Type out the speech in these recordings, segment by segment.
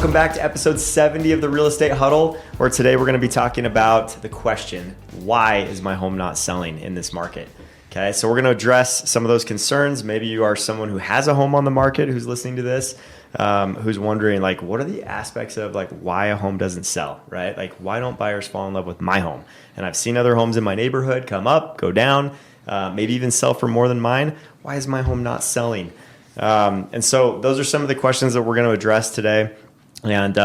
Welcome back to episode 70 of the Real Estate Huddle, where today we're going to be talking about the question, why is my home not selling in this market? Okay, so we're going to address some of those concerns. Maybe you are someone who has a home on the market who's listening to this, who's wondering, like, what are the aspects of like why a home doesn't sell, right? Like, why don't buyers fall in love with my home? And I've seen other homes in my neighborhood come up, go down, maybe even sell for more than mine. Why is my home not selling? And so those are some of the questions that we're going to address today. And,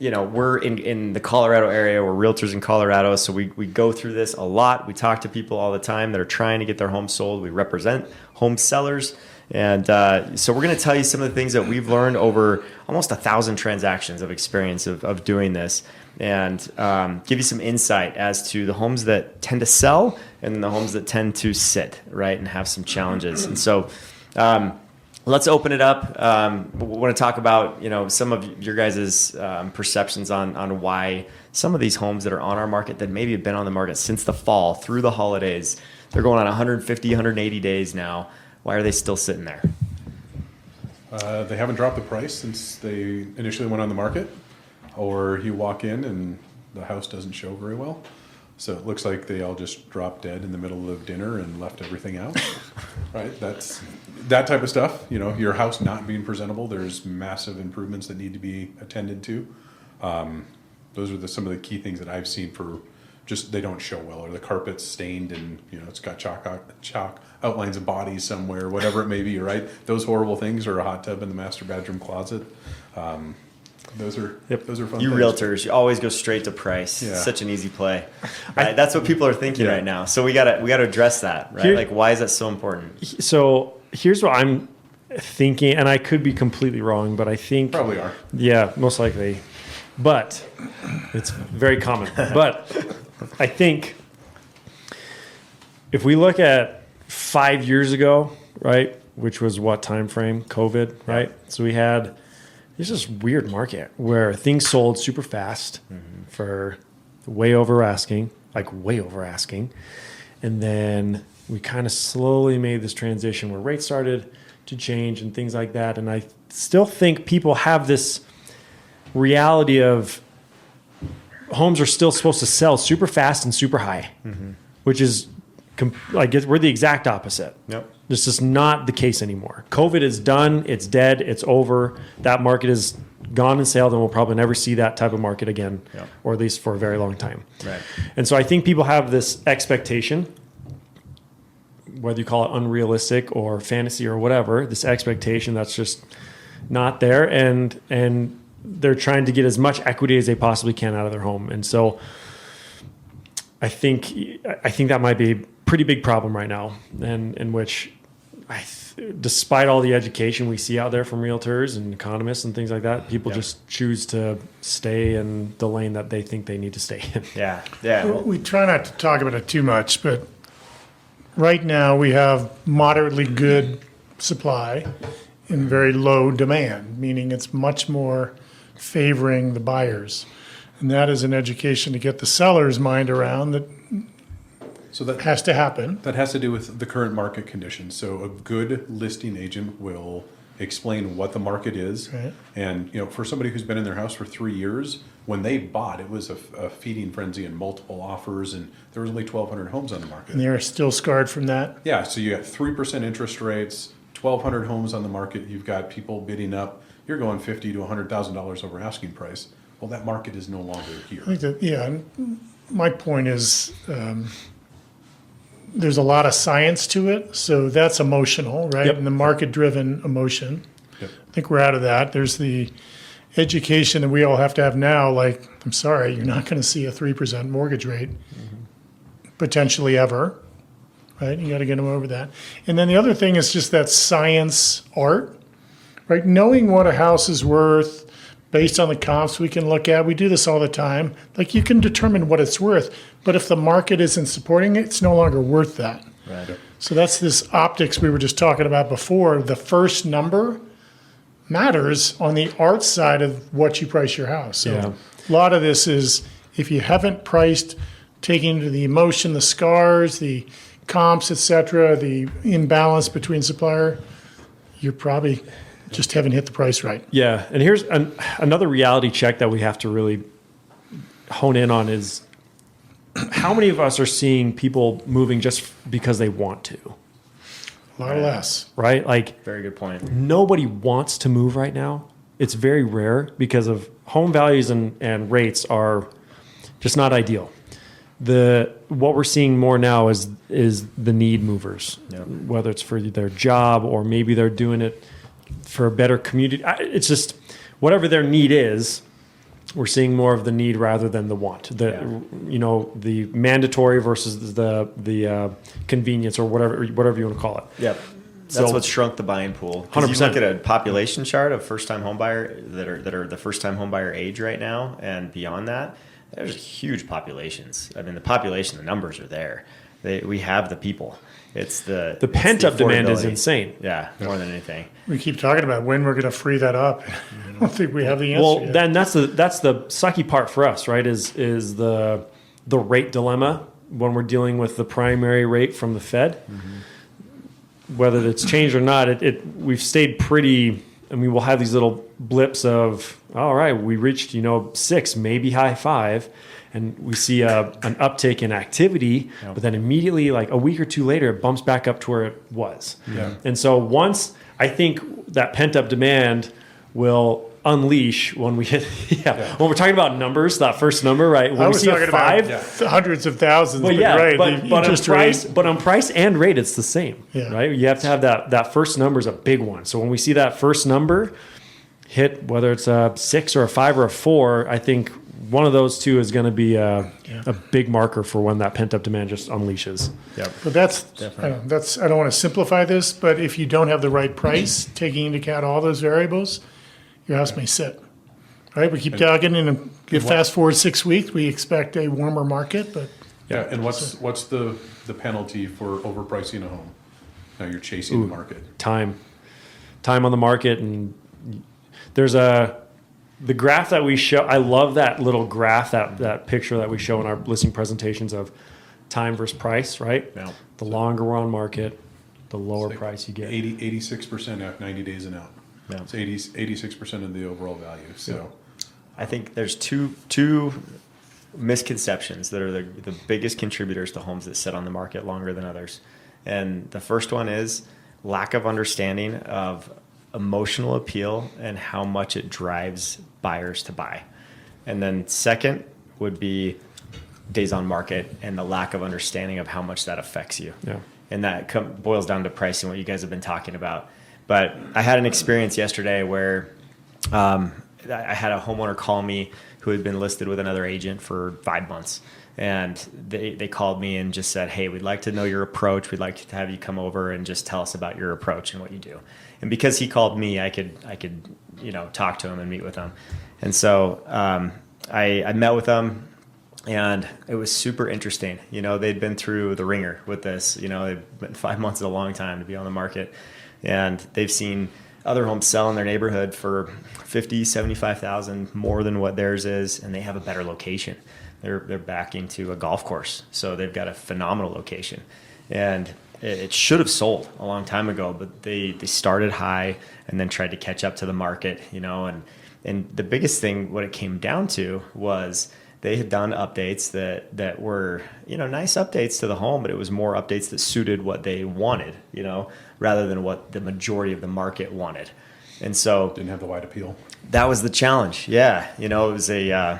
we're in the Colorado area. We're realtors in Colorado. So we go through this a lot. We talk to people all the time that are trying to get their home sold. We represent home sellers. And so we're going to tell you some of the things that we've learned over almost 1,000 transactions of experience of doing this, and give you some insight as to the homes that tend to sell and the homes that tend to sit, right, and have some challenges. And so let's open it up. We want to talk about, some of your guys' perceptions on why some of these homes that are on our market that maybe have been on the market since the fall through the holidays, they're going on 150, 180 days now. Why are they still sitting there? They haven't dropped the price since they initially went on the market, or you walk in and the house doesn't show very well. So it looks like they all just dropped dead in the middle of dinner and left everything out, right? That's that type of stuff. Your house not being presentable, there's massive improvements that need to be attended to. Those are some of the key things that I've seen for just they don't show well, or the carpet's stained and it's got chalk outlines of bodies somewhere, whatever it may be, right? Those horrible things, or a hot tub in the master bedroom closet. Those are fun. You things. Realtors, you always go straight to price. Yeah. Such an easy play. Right? That's what people are thinking right now. So we gotta address that, right? Like, why is that so important? So here's what I'm thinking, and I could be completely wrong, but I think Probably are. Yeah, most likely. But it's very common. But I think if we look at 5 years ago, right, which was what time frame? COVID, right? So we had this weird market where things sold super fast for way over asking. And then we kind of slowly made this transition where rates started to change and things like that. And I still think people have this reality of homes are still supposed to sell super fast and super high, which is, we're the exact opposite. Yep. This is not the case anymore. COVID is done. It's dead. It's over. That market is gone and sailed, and we'll probably never see that type of market again, or at least for a very long time. Right. And so I think people have this expectation, whether you call it unrealistic or fantasy or whatever, this expectation that's just not there, and they're trying to get as much equity as they possibly can out of their home. And so I think that might be a pretty big problem right now, and in which despite all the education we see out there from realtors and economists and things like that, people just choose to stay in the lane that they think they need to stay in. Yeah. We try not to talk about it too much, but right now we have moderately good supply and very low demand, meaning it's much more favoring the buyers. And that is an education to get the seller's mind around that. So that has to happen. That has to do with the current market conditions. So a good listing agent will explain what the market is. Right. And for somebody who's been in their house for 3 years, when they bought, it was a feeding frenzy and multiple offers, and there was only 1,200 homes on the market. And they're still scarred from that. Yeah, so you got 3% interest rates, 1,200 homes on the market. You've got people bidding up. You're going $50,000 to $100,000 over asking price. Well, that market is no longer here. I think that, and my point is there's a lot of science to it, so that's emotional, right? Yep. And the market-driven emotion. Yep. I think we're out of that. There's the education that we all have to have now, like, I'm sorry, you're not going to see a 3% mortgage rate potentially ever, right? You got to get them over that. And then the other thing is just that science art, right? Knowing what a house is worth based on the comps we can look at. We do this all the time. Like, you can determine what it's worth, but if the market isn't supporting it, it's no longer worth that. Right. So that's this optics we were just talking about before. The first number matters on the art side of what you price your house. So a lot of this is, if you haven't priced, taking into the emotion, the scars, the comps, et cetera, the imbalance between supplier, you're probably just haven't hit the price right. Yeah, and here's another reality check that we have to really hone in on is how many of us are seeing people moving just because they want to, A lot less. right? Like Very good point. nobody wants to move right now. It's very rare because of home values and rates are just not ideal. What we're seeing more now is the need movers, Yep. whether it's for their job or maybe they're doing it for a better community. It's just whatever their need is. We're seeing more of the need rather than the want. The mandatory versus the convenience or whatever you want to call it. Yep. That's So- what shrunk the buying pool. 'Cause 100%. You look at a population chart of first-time homebuyer that are the first-time homebuyer age right now, and beyond that, there's huge populations. I mean, the population, the numbers are there. We have the people. It's the pent-up demand is affordability. insane. Yeah, more than anything. We keep talking about when we're going to free that up. I don't think we have the answer Well, yet. then that's the sucky part for us, right? Is the rate dilemma when we're dealing with the primary rate from the Fed. Whether it's changed or not, we've stayed pretty. I mean, we'll have these little blips of, all right, we reached 6, maybe high 5, and we see an uptick in activity, but then immediately, like a week or two later, it bumps back up to where it was. Yeah. And so once I think that pent up demand will unleash when we hit, when we're talking about numbers, that first number, right? When I we was see a talking 5, about hundreds of thousands, well, but yeah, right, but, the but, on interest price, rate. but on price and rate, it's the same, Yeah. right? You have to have that first number is a big one. So when we see that first number hit, whether it's a 6 or a 5 or a 4, I think one of those two is going to be a big marker for when that pent up demand just unleashes. Yep. But I don't want to simplify this, but if you don't have the right price, taking into account all those variables, your house may sit. Right? We keep talking, and you fast forward 6 weeks, we expect a warmer market, but Yeah, and what's the penalty for overpricing a home? Now you're chasing the market. Time on the market, and there's the graph that we show. I love that little graph, that picture that we show in our listing presentations of time versus price, right? Yeah. The longer we're on market, the lower Like price you get. 86% at 90 days and out. Yeah. It's 86% of the overall value. So I think there's two misconceptions that are the biggest contributors to homes that sit on the market longer than others. And the first one is lack of understanding of emotional appeal and how much it drives buyers to buy. And then second would be days on market and the lack of understanding of how much that affects you. Yeah. And that boils down to pricing, what you guys have been talking about. But I had an experience yesterday where I had a homeowner call me who had been listed with another agent for 5 months. And they called me and just said, hey, we'd like to know your approach. We'd like to have you come over and just tell us about your approach and what you do. And because he called me, I could talk to him and meet with him. And so I met with them, and it was super interesting. They'd been through the ringer with this. They've been 5 months is a long time to be on the market. And they've seen other homes sell in their neighborhood for $50,000, $75,000 more than what theirs is, and they have a better location. They're backing to a golf course, so they've got a phenomenal location. And it should have sold a long time ago, but they started high and then tried to catch up to the market, and the biggest thing, what it came down to was they had done updates that were, nice updates to the home, but it was more updates that suited what they wanted, rather than what the majority of the market wanted. And so didn't have the wide appeal. that was the challenge. Yeah. It was the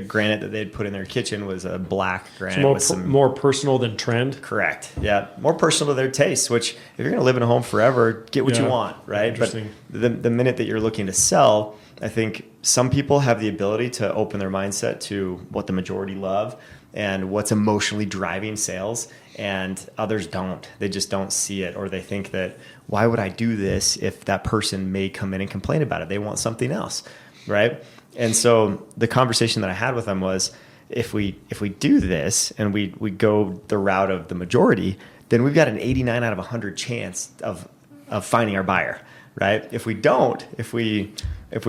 granite that they'd put in their kitchen was a black granite with some More personal than trend. correct. Yeah. More personal to their tastes, which if you're going to live in a home forever, get what you Yeah. want, right? Interesting. But the minute that you're looking to sell, I think some people have the ability to open their mindset to what the majority love and what's emotionally driving sales, and others don't. They just don't see it, or they think that, why would I do this if that person may come in and complain about it? They want something else, right? And so the conversation that I had with them was, if we do this and we go the route of the majority, then we've got an 89 out of 100 chance of finding our buyer, right? If we don't, if we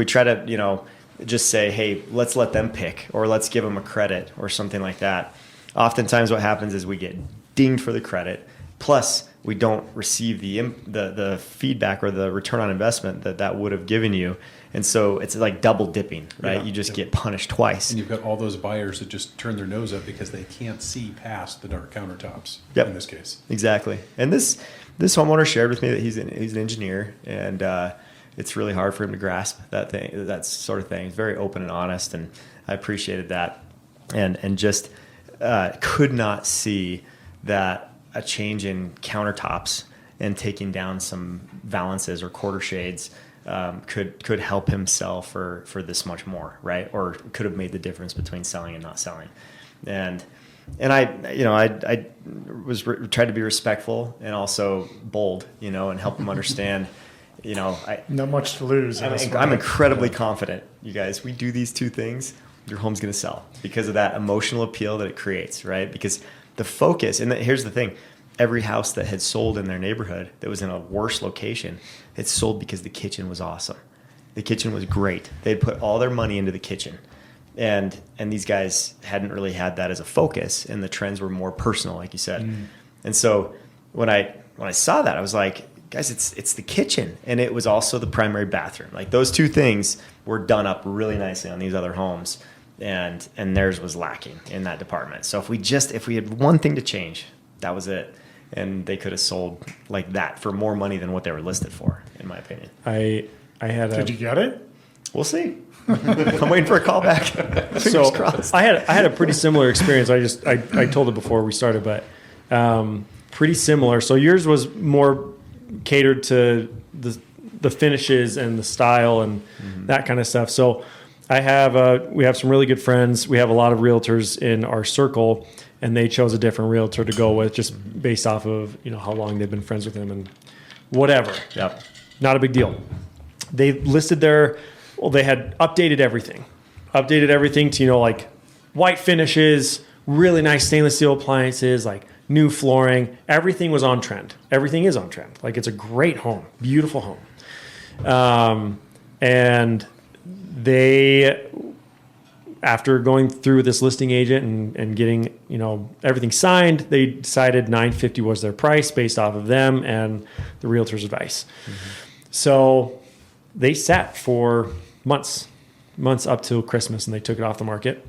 try to, just say, hey, let's let them pick, or let's give them a credit or something like that. Oftentimes what happens is we get dinged for the credit, Plus, we don't receive the feedback or the return on investment that would have given you. And so it's like double dipping, right? Yeah. You just get punished twice. And you've got all those buyers that just turn their nose up because they can't see past the dark countertops. Yep. In this case. Exactly. And this homeowner shared with me that he's an engineer, and it's really hard for him to grasp that sort of thing. He's very open and honest, and I appreciated that, and just could not see that a change in countertops and taking down some valances or quarter shades could help him sell for this much more, right? Or could have made the difference between selling and not selling. And I was tried to be respectful and also bold, and help him understand. Not much to lose. I'm incredibly confident, you guys. We do these two things, your home's going to sell because of that emotional appeal that it creates, right? Because the focus, and here's the thing: every house that had sold in their neighborhood that was in a worse location, it sold because the kitchen was awesome. The kitchen was great. They'd put all their money into the kitchen. And these guys hadn't really had that as a focus, and the trends were more personal, like you said. And so when I saw that, I was like, guys, it's the kitchen, and it was also the primary bathroom. Like those two things were done up really nicely on these other homes, and theirs was lacking in that department. So if we had one thing to change, that was it. And they could have sold like that for more money than what they were listed for, in my opinion. I had Did you get it? We'll see. I'm waiting for a call back. Fingers so crossed. I had a pretty similar experience. I told it before we started, but pretty similar. So yours was more catered to the finishes and the style and that kind of stuff. So we have some really good friends. We have a lot of realtors in our circle, and they chose a different realtor to go with just based off of how long they've been friends with him and whatever. Yep. Not a big deal. They listed they had updated everything to, like white finishes, really nice stainless steel appliances, like new flooring. Everything was on trend. Everything is on trend. Like it's a great home, beautiful home. And they, after going through with this listing agent and getting, everything signed, they decided $950 was their price based off of them and the realtor's advice. So they sat for months up till Christmas, and they took it off the market.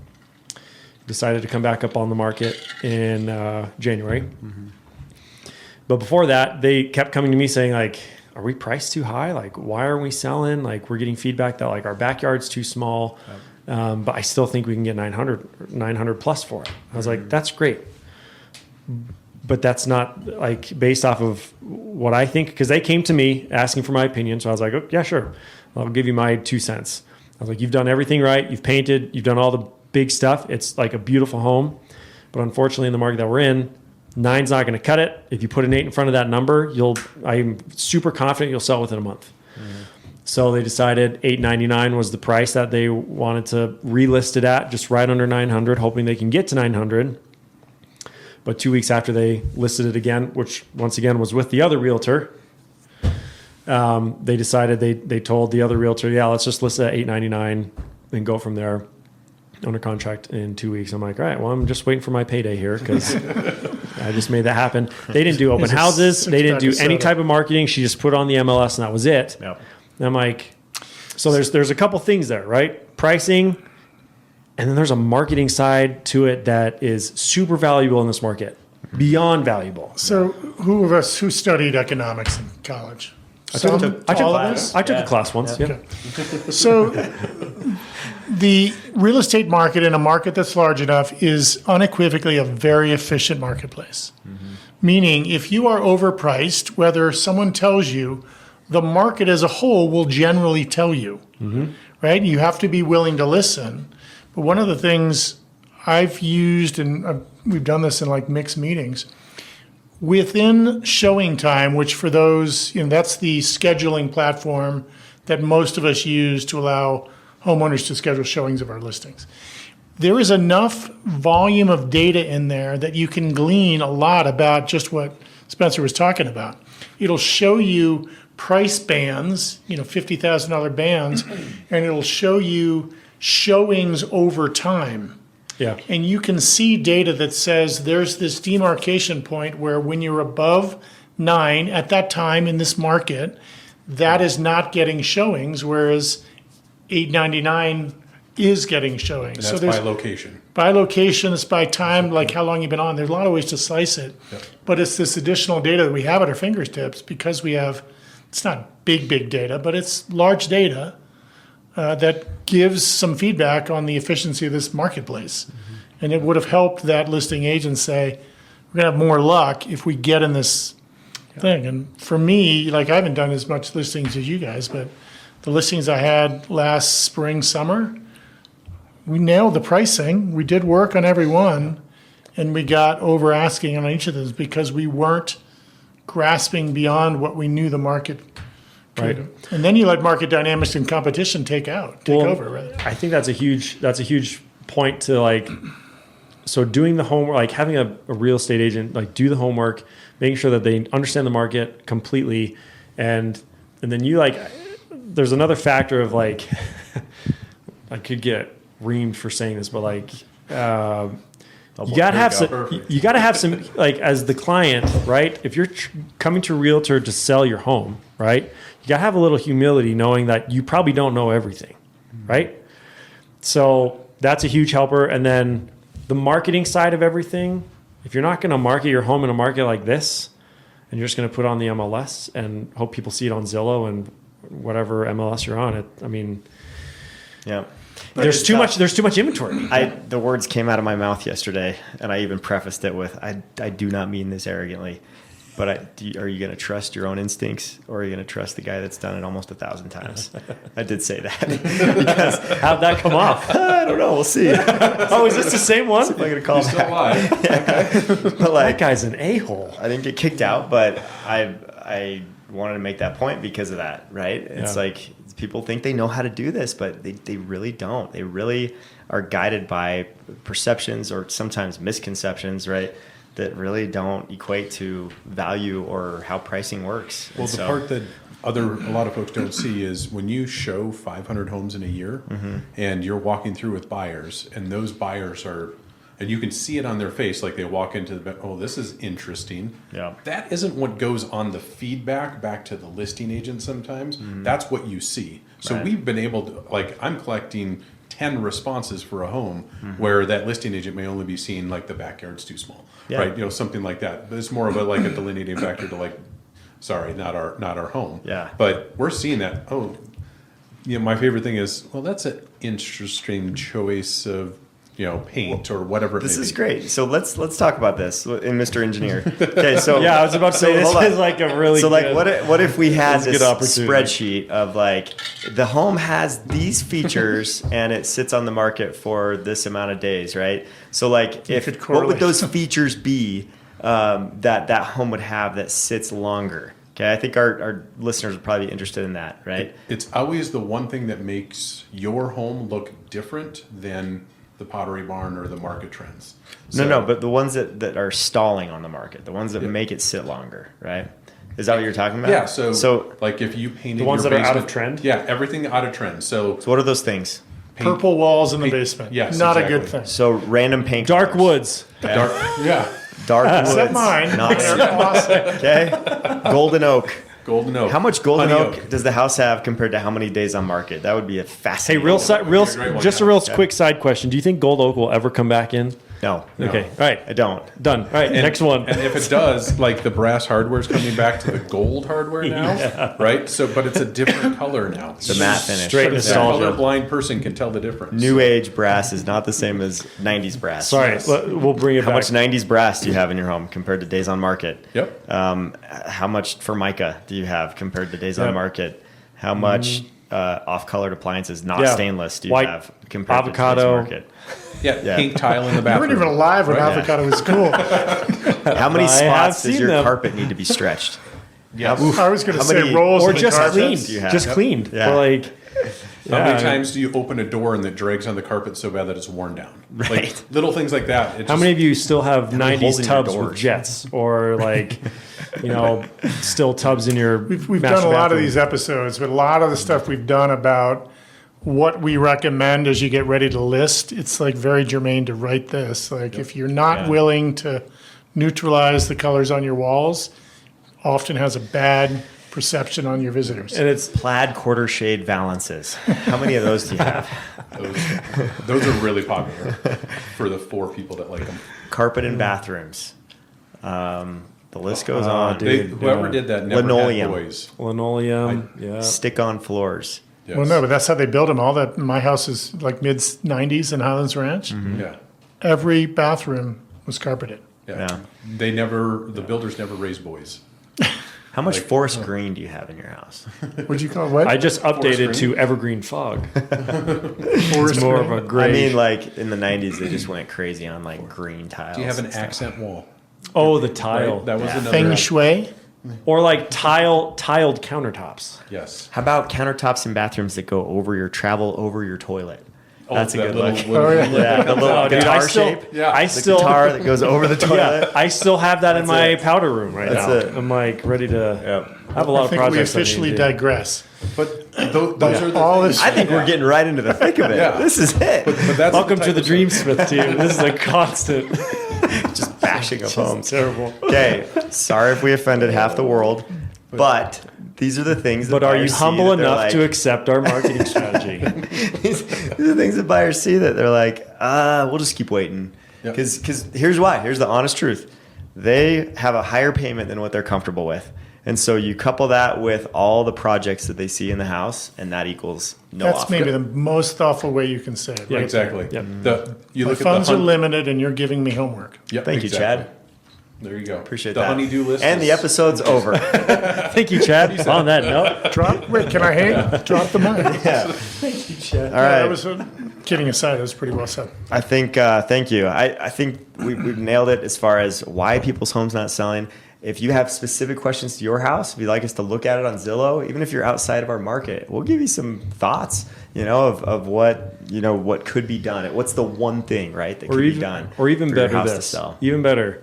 Decided to come back up on the market in January. But before that, they kept coming to me saying, like, are we priced too high? Like, why are we selling? Like, we're getting feedback that like our backyard's too small, but I still think we can get 900 plus for it. I was like, that's great. But that's not like based off of what I think, because they came to me asking for my opinion. So I was like, oh, yeah, sure. I'll give you my 2 cents. I was like, you've done everything right. You've painted, you've done all the big stuff. It's like a beautiful home. But unfortunately, in the market that we're in, 9's not going to cut it. If you put an 8 in front of that number, I'm super confident you'll sell within a month. So they decided $899 was the price that they wanted to relist it at, just right under 900, hoping they can get to 900. But 2 weeks after they listed it again, which once again was with the other realtor, they decided they told the other realtor, yeah, let's just list it at $899 and go from there under contract in 2 weeks. I'm like, all right, well, I'm just waiting for my payday here because I just made that happen. They didn't do open houses. They didn't do any type of marketing. She just put on the MLS and that was it. Yep. And I'm like, so there's a couple things there, right? Pricing, and then there's a marketing side to it that is super valuable in this market, beyond valuable. So who of us who studied economics in college? I took All of us? a class once. Yeah. Okay. So the real estate market in a market that's large enough is unequivocally a very efficient marketplace. Meaning if you are overpriced, whether someone tells you, the market as a whole will generally tell you, right? You have to be willing to listen. But one of the things I've used, and we've done this in like mixed meetings, within Showing Time, which for those, that's the scheduling platform that most of us use to allow homeowners to schedule showings of our listings. There is enough volume of data in there that you can glean a lot about just what Spencer was talking about. It'll show you price bands, $50,000 bands, and it'll show you showings over time. Yeah. And you can see data that says there's this demarcation point where when you're above 9 at that time in this market, that is not getting showings, whereas 899 is getting showings. And that's by location. By location, it's by time, like how long you've been on. There's a lot of ways to slice it. Yep. But it's this additional data that we have at our fingertips because we have, it's not big data, but it's large data that gives some feedback on the efficiency of this marketplace. And it would have helped that listing agent say, we're going to have more luck if we get in this thing. And for me, like I haven't done as much listings as you guys, but the listings I had last spring, summer, we nailed the pricing. We did work on every one, and we got over asking on each of those because we weren't grasping beyond what we knew the market could. Right. And then you let market dynamics and competition take over, right? I think that's a huge point to like. So doing the homework, like having a real estate agent, like do the homework, making sure that they understand the market completely, and then you like. There's another factor of like, I could get reamed for saying this, but like, you gotta have some like as the client, right? If you're coming to a realtor to sell your home, right? You gotta have a little humility, knowing that you probably don't know everything, right? So that's a huge helper. And then the marketing side of everything. If you're not going to market your home in a market like this, and you're just going to put on the MLS and hope people see it on Zillow and whatever MLS you're on, I mean, Yeah. there's too much inventory. The words came out of my mouth yesterday, and I even prefaced it with, I do not mean this arrogantly, but are you going to trust your own instincts, or are you going to trust the guy that's done it almost 1,000 times? I did say that. Because How'd that come off? I don't know. We'll see. Oh, is this the same one? I'm going to call Still back. alive. But That like, guy's an a-hole. I didn't get kicked out, but I wanted to make that point because of that, right? It's Yeah. like people think they know how to do this, but they really don't. They really are guided by perceptions or sometimes misconceptions, right? That really don't equate to value or how pricing works. Well, the part that a lot of folks don't see is when you show 500 homes in a year and you're walking through with buyers, and those buyers and you can see it on their face, like they walk into oh, this is interesting. Yeah. That isn't what goes on the feedback back to the listing agent sometimes. That's what you see. So Right. we've been able to, like, I'm collecting 10 responses for a home where that listing agent may only be seeing like the backyard's too small, Yeah. right? You know, something like that. But it's more of a delineating factor to like, sorry, not our home. Yeah. But we're seeing that. Oh, you know, my favorite thing is, well, that's an interesting choice of, you know, paint or whatever. This it may is be. great. So let's talk about this in Mr. Engineer. Okay, so Yeah, I was about to say hold this on. is like a really So like good, what if we had That's a this good opportunity. spreadsheet of like the home has these features and it sits on the market for this amount of days, right? So like could what would correlate. those features be that home would have that sits longer? Okay, I think our listeners would probably be interested in that, right? It's always the one thing that makes your home look different than the Pottery Barn or the market trends. No, but the ones that are stalling on the market, the ones that make it sit longer, right? Is that what you're talking about? Yeah, so like if you painted The ones your that are out basement- of trend? Yeah, everything out of trend. So So what are those things? Purple walls in the paint- basement. yes, Not a exactly. good thing. So random paint dark colors. woods. dark, yeah, Dark woods. Except mine. Not They're awesome. okay. Golden oak. golden oak. How much golden Honey oak does the house have compared to how many days on market? That would be a Hey, fascinating. real a great one, just a yeah. real quick side question. Do you think gold oak will ever come back in? No. Okay, all right, I don't. done. All right, next one. And if it does, like the brass hardware is coming back to the gold hardware now, right? So, but it's a different color now. The matte finish. Straight But a nostalgia. colorblind person can tell the difference. New age brass is not the same as 90s brass. Sorry, we'll bring it How back. much 90s brass do you have in your home compared to days on market? Yep. How much Formica do you have compared to days Yep. on market? How much off-colored appliances, not Yeah. stainless, do you White have compared avocado. to today's market? Yeah, pink tile in the You bathroom. weren't even alive when Right. avocado was cool. How many I have spots does seen your them. carpet need to be stretched? Yes. I was going to How say many- rolls or in the just carpet. cleaned, you have? just Yep. cleaned. Yeah. Or like, How yeah, many times do you open a door and it drags on the carpet so bad that it's worn down? Right. Like little things like that. It How just- many of you still have many holes 90s in your tubs with doors? jets, or like, still tubs in your? We've master done a lot of bathroom? these episodes, but a lot of the stuff we've done about what we recommend as you get ready to list, it's like very germane to write this. Like if you're not Yeah. willing to neutralize the colors on your walls, often has a bad perception on your visitors. And it's Plaid quarter shade valances. How many of those do you have? Those are really popular for the 4 people that like them. Carpet in bathrooms. The list goes on. dude. Whoever yeah. did that never Linoleum. had boys. linoleum. Yeah. Stick on floors. Yes. Well, no, but that's how they build them. All that, my house is like mid 90s in Highlands Ranch. Yeah. Every bathroom was carpeted. Yeah. Yeah. The builders never raised boys. How much Like- forest green do you have in your house? What'd you call it? What? I just updated Forest to evergreen fog. Forest It's more of green? a gray. I mean, like in the 90s, they just went crazy on like green tiles. Do you have an and stuff. accent wall? oh, the tile. Right? That was Yeah. another. Feng Shui. Or like tiled countertops. Yes. How about countertops in bathrooms that go over your toilet? That's a that good little look. wooden- Oh, yeah. Yeah, the little Oh, dude, guitar I still, shape. Yeah. I The still, guitar that goes over the toilet. yeah, I still have that in That's my it. powder room right That's now. it. I'm like ready to. Yeah. I have a lot I of think we projects. officially I need to do. digress. But those are the All things- this- I think we're getting right into the thick of it. Yeah. This is it. But that's Welcome the to type the of stuff- Dreamsmith team. This is a constant. Just bashing of homes. Terrible. Okay, sorry if we offended half the world, but these are the things. That But are you buyers see humble that they're enough like- to accept our marketing strategy? these are the things that buyers see that they're like, we'll just keep waiting. Yep. Because here's why. Here's the honest truth. They have a higher payment than what they're comfortable with. And so you couple that with all the projects that they see in the house, and that equals no That's offer. maybe the most thoughtful way you can say it. Yeah, right Exactly. Yep. You My look funds at are the limited, and you're giving me homework. Yep, Thank you, exactly. Chad. There you go. Appreciate the that. honeydew list. And the is- episode's over. Thank you, Chad. On that note, Drop. Wait, can I hang? Drop the mic. Yeah. thank you, Chad. All right. That was kidding aside. That was pretty well said. I think, thank you. I think we've nailed it as far as why people's homes not selling. If you have specific questions to your house, if you'd like us to look at it on Zillow, even if you're outside of our market, we'll give you some thoughts, of what, what could be done. What's the one thing, right, that could be done or even for your better house to this, sell. even better.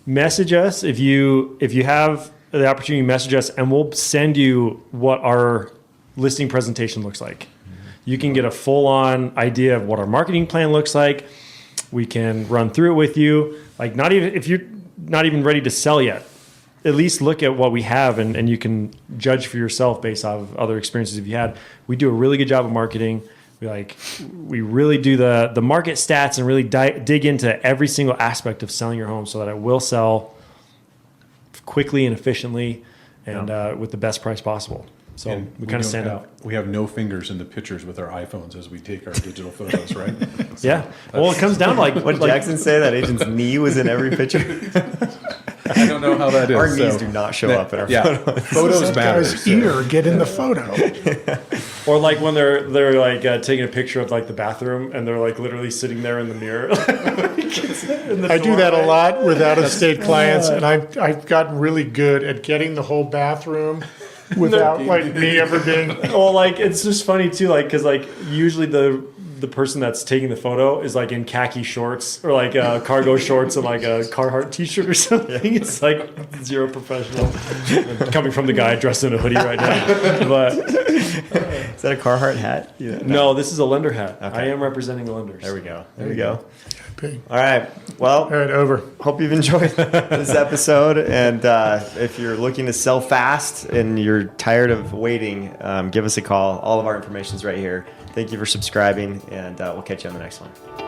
Message us if you have the opportunity. Message us, and we'll send you what our listing presentation looks like. You can get a full-on idea of what our marketing plan looks like. We can run through it with you. Like, not even if you're not even ready to sell yet, at least look at what we have, and you can judge for yourself based off of other experiences you've had. We do a really good job of marketing. We really do the market stats and really dig into every single aspect of selling your home so that it will sell quickly and efficiently and with the best price possible. So And we kind of don't stand have- out. We have no fingers in the pictures with our iPhones as we take our digital photos, right? Yeah. Well, it comes down to like What did like, Jackson say? That agent's knee was in every picture? I don't know how that is. Our knees so- do not show up in our Yeah, photos. photos That matter. guy's so- ear get in the photo. or like when they're like taking a picture of like the bathroom and they're like literally sitting there in the mirror. I do that a lot with out-of-state clients, and I've gotten really good at getting the whole bathroom without like me ever being. Well, like it's just funny too, like because like usually the person that's taking the photo is like in khaki shorts or like cargo shorts and like a Carhartt t-shirt or something. It's like zero professional. Coming from the guy dressed in a hoodie right now, but Is that a Carhartt hat? Yeah. no, this is a lender hat. Okay. I am representing the lenders. There we go. There we go. Okay. All right. Well, All right, over. hope you've enjoyed this episode. And if you're looking to sell fast and you're tired of waiting, give us a call. All of our information is right here. Thank you for subscribing, and we'll catch you on the next one.